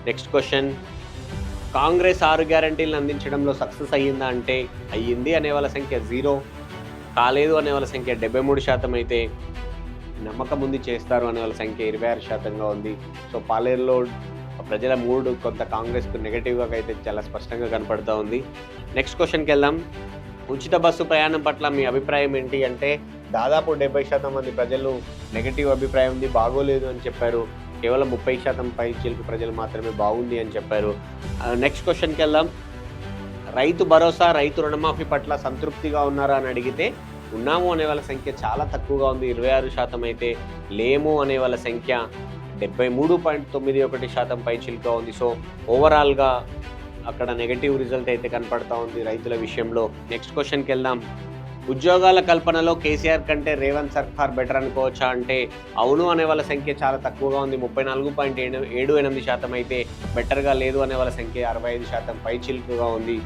Next question, Congress 6 గ్యారంటీలను అందించడంలో success అయ్యిందా అంటే అయ్యింది అనే వాళ్ళ సంఖ్య 0, కాలేదు అనే వాళ్ళ సంఖ్య 73% అయితే నమ్మకం ఉంది చేస్తారు అనే వాళ్ళ సంఖ్య 26%గా ఉంది. సో పాలేరులో ప్రజల మూడ్ కొంత కాంగ్రెస్కు నెగటివ్గా అయితే చాలా స్పష్టంగా కనపడుతూ ఉంది. నెక్స్ట్ క్వశ్చన్కి వెళ్దాం. ఉచిత బస్సు ప్రయాణం పట్ల మీ అభిప్రాయం ఏంటి అంటే దాదాపు 70% మంది ప్రజలు నెగటివ్ అభిప్రాయం ఉంది, బాగోలేదు అని చెప్పారు. కేవలం 30% పై చిలుకు ప్రజలు మాత్రమే బాగుంది అని చెప్పారు. నెక్స్ట్ క్వశ్చన్కి వెళ్దాం. రైతు భరోసా, రైతు రుణమాఫీ పట్ల సంతృప్తిగా ఉన్నారా అని అడిగితే ఉన్నాము అనే వాళ్ళ సంఖ్య చాలా తక్కువగా ఉంది, 26% అయితే. లేము అనే వాళ్ళ సంఖ్య 73.91% పై చిలుగా ఉంది. సో ఓవరాల్గా అక్కడ నెగటివ్ రిజల్ట్ అయితే కనపడతా ఉంది రైతుల విషయంలో. నెక్స్ట్ క్వశ్చన్కి వెళ్దాం. ఉద్యోగాల కల్పనలో కేసీఆర్ కంటే రేవంత్ సర్కార్ బెటర్ అనుకోవచ్చా అంటే అవును అనే వాళ్ళ సంఖ్య చాలా తక్కువగా ఉంది, 34.78% అయితే. బెటర్గా లేదు అనే వాళ్ళ సంఖ్య 65% పై చిలుకుగా ఉంది.